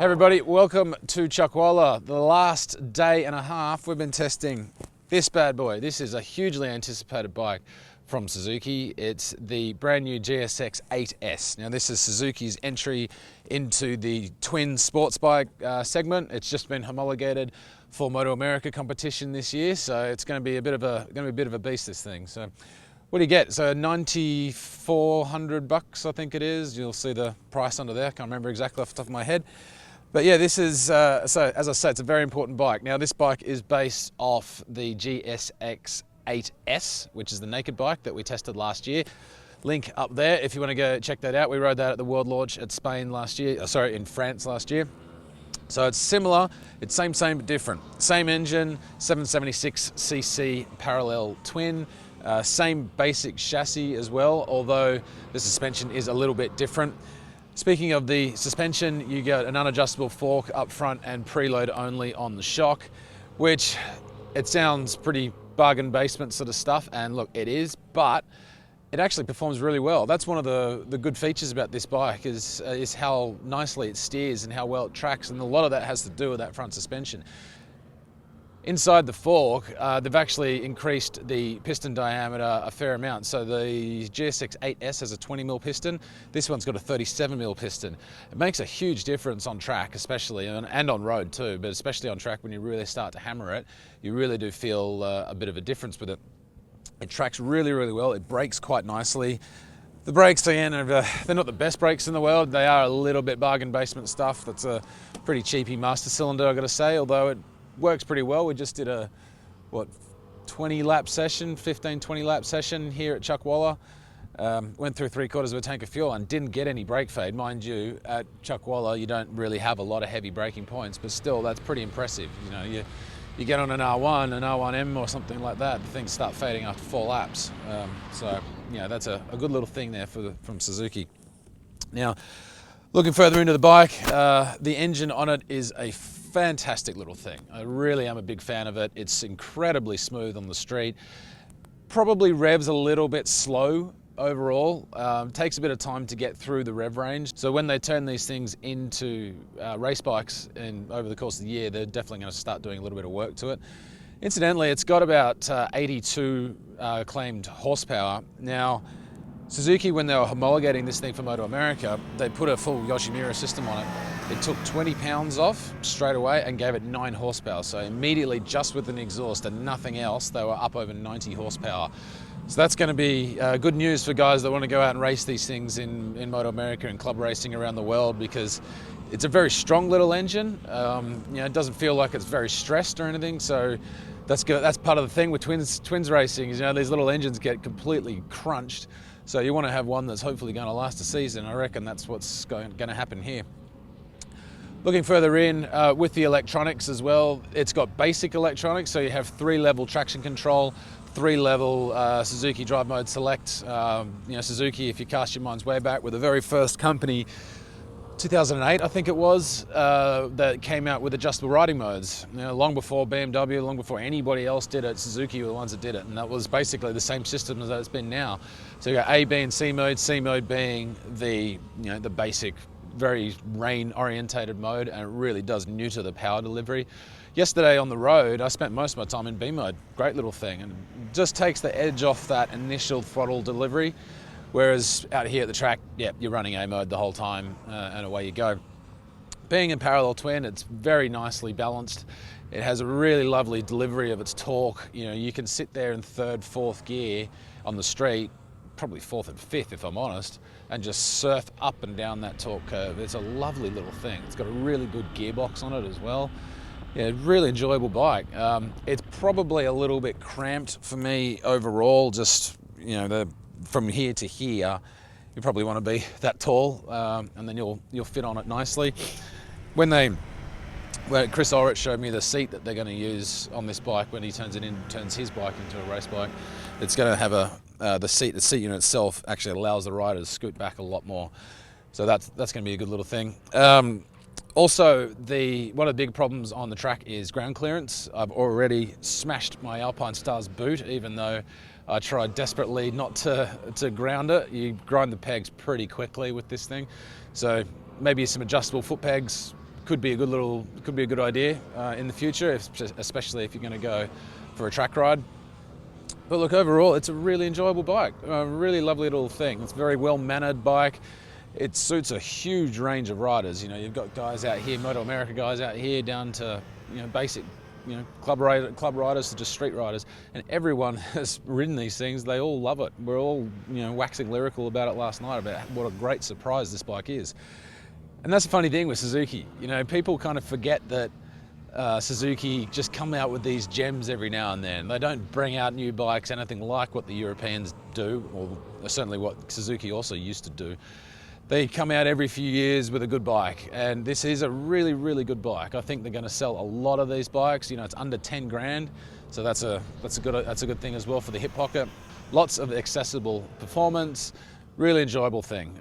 Hey everybody, welcome to Chuckwalla. The last day and a half we've been testing this bad boy. This is a hugely anticipated bike from Suzuki. It's the brand new GSX-8R. Now this is Suzuki's entry into the twin sports bike segment. It's just been homologated for Moto America competition this year, so it's going to be a bit of a beast, this thing. So what do you get? So $9,400 I think it is. You'll see the price under there. I can't remember exactly off the top of my head. But yeah, this is, so as I say, it's a very important bike. Now this bike is based off the GSX-8R, which is the naked bike that we tested last year. Link up there if you want to go check that out. We rode that at the world launch at Spain last year, in France last year. So it's similar, it's same but different. Same engine, 776cc parallel twin, same basic chassis as well, although the suspension is a little bit different. Speaking of the suspension, you get an unadjustable fork up front and preload only on the shock, which it sounds pretty bargain basement sort of stuff, and look, it is, but it actually performs really well. That's one of the good features about this bike is how nicely it steers and how well it tracks, and a lot of that has to do with that front suspension. Inside the fork, they've actually increased the piston diameter a fair amount. So the GSX-8R has a 20mm piston. This one's got a 37mm piston. It makes a huge difference on track, especially, and on road too, but especially on track when you really start to hammer it, you really do feel a bit of a difference with it. It tracks really well. It brakes quite nicely. The brakes, again, they're not the best brakes in the world. They are a little bit bargain basement stuff. That's a pretty cheapy master cylinder, I've got to say, although it works pretty well. We just did a 20 lap session, 20 lap session here at Chuckwalla. Went through 3/4 of a tank of fuel and didn't get any brake fade. Mind you, at Chuckwalla you don't really have a lot of heavy braking points, but still that's pretty impressive. You know, you get on an R1M or something like that, the things start fading after 4 laps. So yeah, that's a good little thing there from Suzuki. Now, looking further into the bike, the engine on it is a fantastic little thing. I really am a big fan of it. It's incredibly smooth on the street. Probably revs a little bit slow overall. Takes a bit of time to get through the rev range. So when they turn these things into race bikes over the course of the year, they're definitely going to start doing a little bit of work to it. Incidentally, it's got about 82 claimed horsepower. Now, Suzuki, when they were homologating this thing for Moto America, they put a full Yoshimura system on it. It took 20 pounds off straight away and gave it 9 horsepower. So immediately, just with an exhaust and nothing else, they were up over 90 horsepower. So that's going to be good news for guys that want to go out and race these things in Moto America and club racing around the world, because it's a very strong little engine. It doesn't feel like it's very stressed or anything. So that's good. That's part of the thing with twins racing is, these little engines get completely crunched. So you want to have one that's hopefully going to last a season. I reckon that's what's going to happen here. Looking further in with the electronics as well, it's got basic electronics. So you have 3-level traction control, 3-level Suzuki Drive Mode Select. Suzuki, if you cast your minds way back, were the very first company, 2008 I think it was, that came out with adjustable riding modes. Long before BMW, long before anybody else did it, Suzuki were the ones that did it, and that was basically the same system as it's been now. So you got A, B, and C mode. C mode being the basic, very rain-orientated mode, and it really does neuter the power delivery. Yesterday on the road, I spent most of my time in B mode. Great little thing, and just takes the edge off that initial throttle delivery. Whereas out here at the track, you're running A mode the whole time, and away you go. Being a parallel twin, it's very nicely balanced. It has a really lovely delivery of its torque. You can sit there in 3rd, 4th gear on the street, probably 4th and 5th if I'm honest, and just surf up and down that torque curve. It's a lovely little thing. It's got a really good gearbox on it as well. Yeah, really enjoyable bike. It's probably a little bit cramped for me overall, just, from here to here, you probably want to be that tall, and then you'll fit on it nicely. When Chris Orritt showed me the seat that they're going to use on this bike when he turns his bike into a race bike, it's going to have the seat unit itself actually allows the rider to scoot back a lot more. So that's going to be a good little thing. Also, one of the big problems on the track is ground clearance. I've already smashed my Alpine Stars boot, even though I tried desperately not to ground it. You grind the pegs pretty quickly with this thing. So maybe some adjustable foot pegs could be a good idea in the future, especially if you're going to go for a track ride. But look, overall, it's a really enjoyable bike, a really lovely little thing. It's a very well-mannered bike. It suits a huge range of riders. You know, you've got guys out here, Moto America guys out here, down to, you know, basic, you know, club riders to just street riders, and everyone has ridden these things. They all love it. We're all, you know, waxing lyrical about it last night about what a great surprise this bike is. And that's the funny thing with Suzuki. You know, people kind of forget that Suzuki just come out with these gems every now and then. They don't bring out new bikes anything like what the Europeans do, or certainly what Suzuki also used to do. They come out every few years with a good bike, and this is a really, really good bike. I think they're going to sell a lot of these bikes. You know, it's under 10 grand, so that's a good thing as well for the hip pocket. Lots of accessible performance, really enjoyable thing.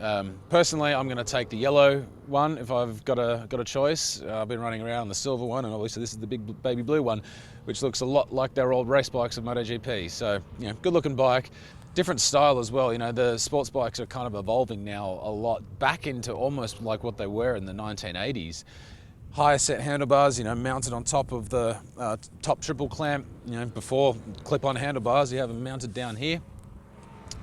Personally, I'm going to take the yellow one if I've got a choice. I've been running around the silver one, and obviously this is the big baby blue one, which looks a lot like their old race bikes of MotoGP. So, you know, good looking bike. Different style as well. You know, the sports bikes are kind of evolving now a lot back into almost like what they were in the 1980s. Higher set handlebars, you know, mounted on top of the top triple clamp. You know, before clip-on handlebars, you have them mounted down here.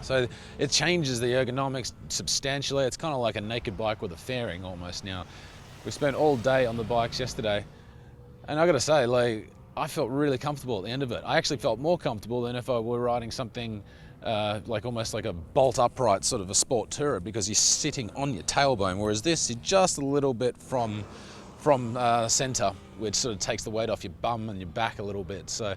So it changes the ergonomics substantially. It's kind of like a naked bike with a fairing almost now. We spent all day on the bikes yesterday, and I got to say, like, I felt really comfortable at the end of it. I actually felt more comfortable than if I were riding something like almost like a bolt upright sort of a sport tourer, because you're sitting on your tailbone, whereas this is just a little bit from center, which sort of takes the weight off your bum and your back a little bit. So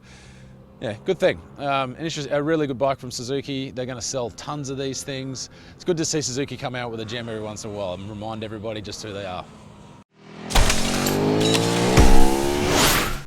yeah, good thing. A really good bike from Suzuki. They're going to sell tons of these things. It's good to see Suzuki come out with a gem every once in a while and remind everybody just who they are.